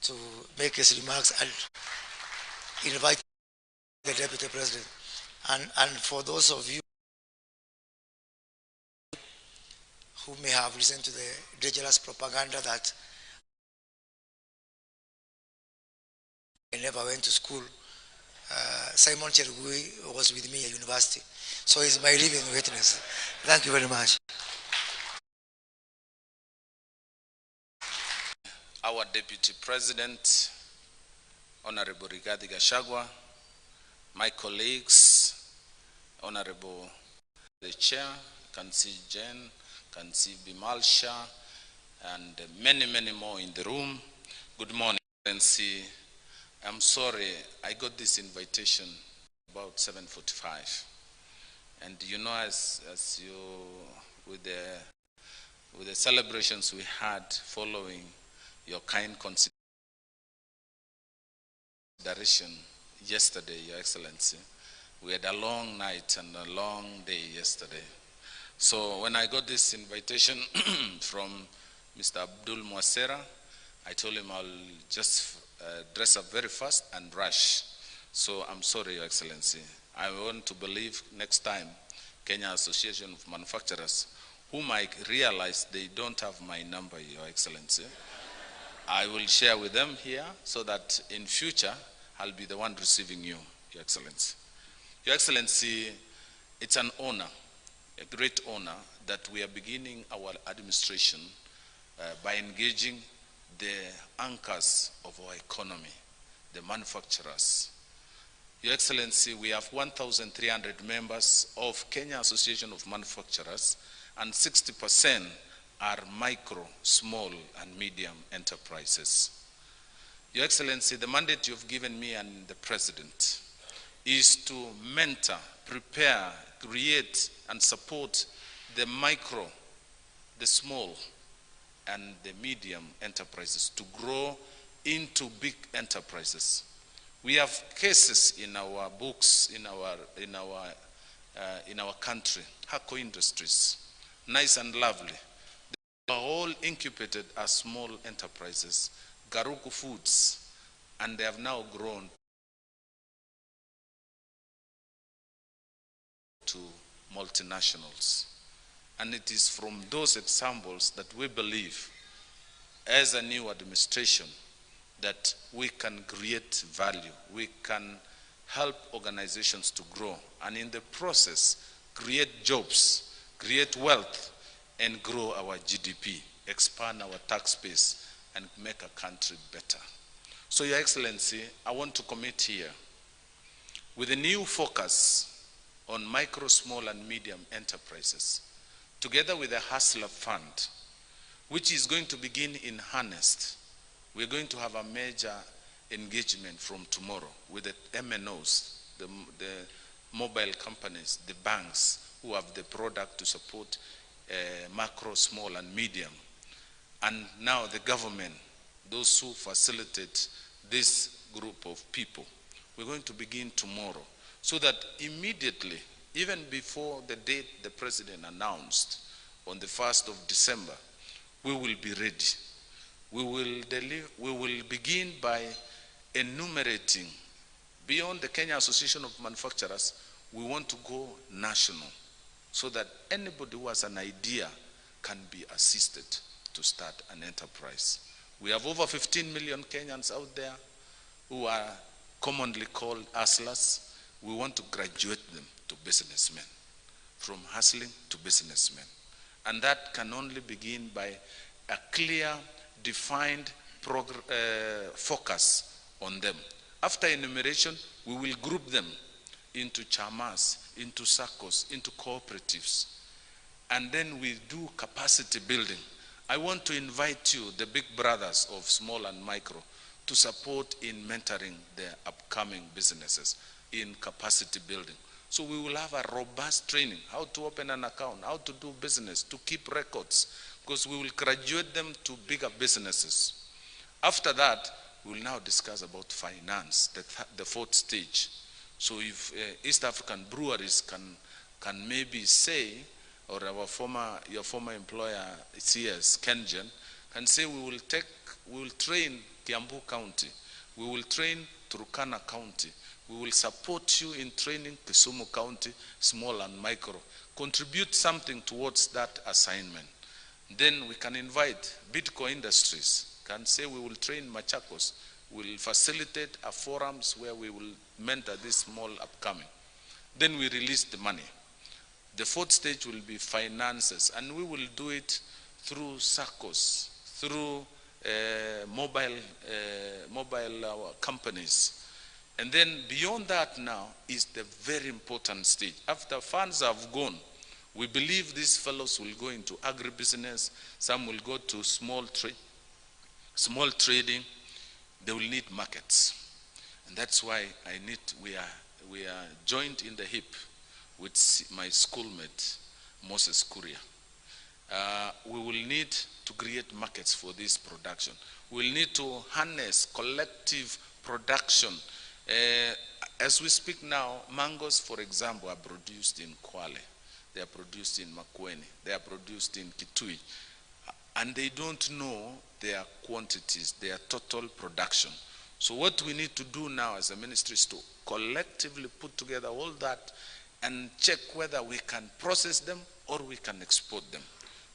to make his remarks and invite the Deputy President. And for those of you who may have listened to the dangerous propaganda that I never went to school, Simon Chelugui was with me at university. So he's my living witness. Thank you very much. Our Deputy President, Honorable Gachagua, my colleagues, Honorable the Chair, can see Jen, can see Bimalsha, and many, many more in the room. Good morning, Excellency. I'm sorry, I got this invitation about 7:45. And you know, as you, with the celebrations we had following your kind consideration yesterday, Your Excellency, we had a long night and a long day yesterday. So when I got this invitation from Mr. Abdul Mwasera, I told him I'll just dress up very fast and rush. So I'm sorry, Your Excellency. I want to believe next time Kenya Association of Manufacturers, whom I realize they don't have my number, Your Excellency, I will share with them here so that in future I'll be the one receiving you, Your Excellency. Your Excellency, it's an honor, a great honor, that we are beginning our administration by engaging the anchors of our economy, the manufacturers. Your Excellency, we have 1,300 members of Kenya Association of Manufacturers, and 60% are micro, small, and medium enterprises. Your Excellency, the mandate you've given me and the President is to mentor, prepare, create, and support the micro, the small, and the medium enterprises to grow into big enterprises. We have cases in our books, in our country, Hako Industries, nice and lovely. They are all incubated as small enterprises, Garuku Foods, and they have now grown to multinationals. And it is from those examples that we believe, as a new administration, that we can create value, we can help organizations to grow, and in the process, create jobs, create wealth, and grow our GDP, expand our tax base, and make our country better. So, Your Excellency, I want to commit here, with a new focus on micro, small, and medium enterprises, together with the Hustler Fund, which is going to begin in earnest. We're going to have a major engagement from tomorrow with the MNOs, the mobile companies, the banks who have the product to support macro, small, and medium. And now the government, those who facilitate this group of people. We're going to begin tomorrow so that immediately, even before the date the President announced on the 1st of December, we will be ready. We will begin by enumerating, beyond the Kenya Association of Manufacturers, we want to go national so that anybody who has an idea can be assisted to start an enterprise. We have over 15 million Kenyans out there who are commonly called hustlers. We want to graduate them to businessmen, from hustling to businessmen. And that can only begin by a clear, defined focus on them. After enumeration, we will group them into chamas, into circles, into cooperatives. And then we do capacity building. I want to invite you, the big brothers of small and micro, to support in mentoring the upcoming businesses in capacity building. So we will have a robust training, how to open an account, how to do business, to keep records, because we will graduate them to bigger businesses. After that, we will now discuss about finance, the fourth stage. So if East African breweries can maybe say, or your former employer, CS, Kenyan, can say we will train Kiambu County. We will train Turkana County. We will support you in training Kisumu County, small and micro. Contribute something towards that assignment. Then we can invite Bidco Industries, can say we will train Machakos, we'll facilitate a forums where we will mentor this small upcoming. Then we release the money. The fourth stage will be finances, and we will do it through SACCOs, through mobile companies. And then beyond that now is the very important stage. After funds have gone, we believe these fellows will go into agribusiness, some will go to small trading. They will need markets. And that's why we are joined in the hip with my schoolmate, Moses Kuria. We will need to create markets for this production. We'll need to harness collective production. As we speak now, mangoes, for example, are produced in Kwale. They are produced in Makueni. They are produced in Kitui. And they don't know their quantities, their total production. So what we need to do now as a ministry is to collectively put together all that and check whether we can process them or we can export them.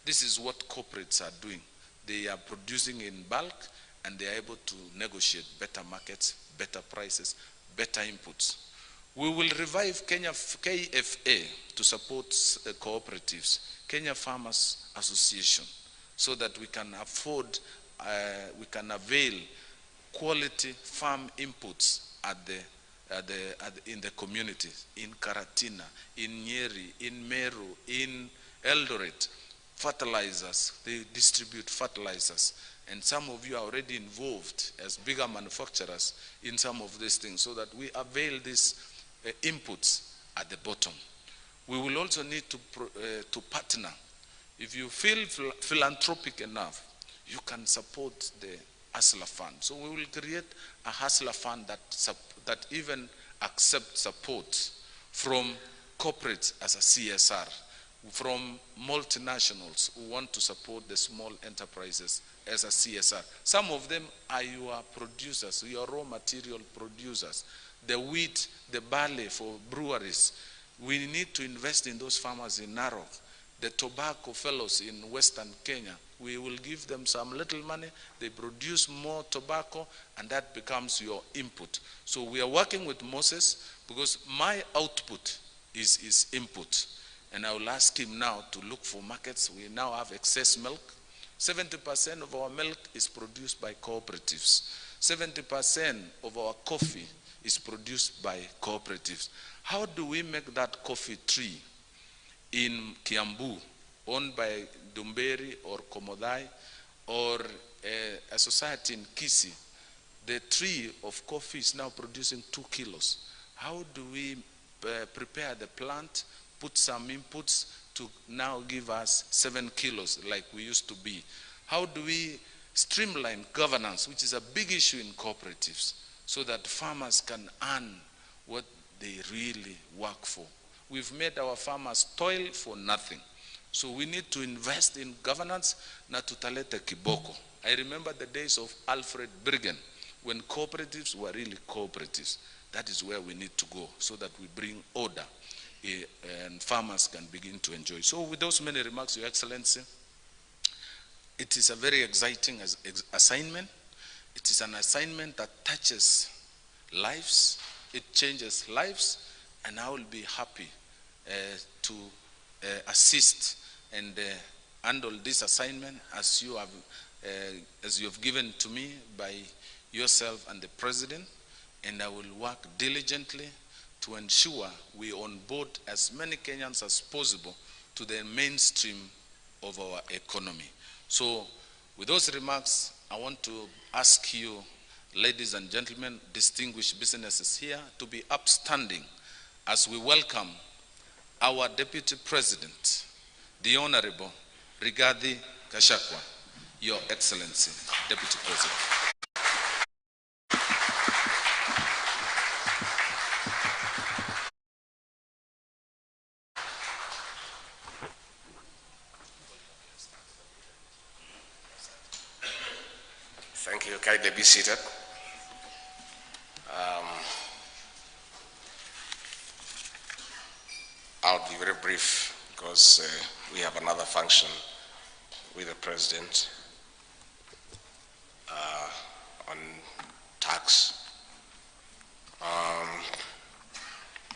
This is what corporates are doing. They are producing in bulk and they are able to negotiate better markets, better prices, better inputs. We will revive KFA to support cooperatives, Kenya Farmers Association, so that we can afford, we can avail quality farm inputs in the communities, in Karatina, in Nyeri, in Meru, in Eldoret. Fertilizers, they distribute fertilizers. And some of you are already involved as bigger manufacturers in some of these things so that we avail these inputs at the bottom. We will also need to partner. If you feel philanthropic enough, you can support the Hustler Fund. So we will create a Hustler Fund that even accepts support from corporates as a CSR, from multinationals who want to support the small enterprises as a CSR. Some of them are your producers, your raw material producers. The wheat, the barley for breweries. We need to invest in those farmers in Narok. The tobacco fellows in Western Kenya, we will give them some little money, they produce more tobacco, and that becomes your input. So we are working with Moses because my output is his input. And I will ask him now to look for markets. We now have excess milk. 70% of our milk is produced by cooperatives. 70% of our coffee is produced by cooperatives. How do we make that coffee tree in Kiambu, owned by Dumberi or Komodai, or a society in Kisi? The tree of coffee is now producing 2 kilos. How do we prepare the plant, put some inputs to now give us 7 kilos like we used to be? How do we streamline governance, which is a big issue in cooperatives, so that farmers can earn what they really work for? We've made our farmers toil for nothing. So we need to invest in governance, na tutalete kiboko. I remember the days of Alfred Briggen, when cooperatives were really cooperatives. That is where we need to go, so that we bring order and farmers can begin to enjoy. So with those many remarks, Your Excellency, it is a very exciting assignment. It is an assignment that touches lives, it changes lives, and I will be happy to assist and handle this assignment as you have given to me by yourself and the President, and I will work diligently to ensure we onboard as many Kenyans as possible to the mainstream of our economy. So with those remarks, I want to ask you, ladies and gentlemen, distinguished businesses here, to be upstanding as we welcome our Deputy President, the Honorable Rigathi Gachagua, Your Excellency, Deputy President. Thank you, Kaidi. they be seated. I'll be very brief because we have another function with the President on tax.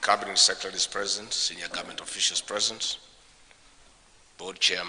Cabinet Secretary is present, senior government officials present, board chairman.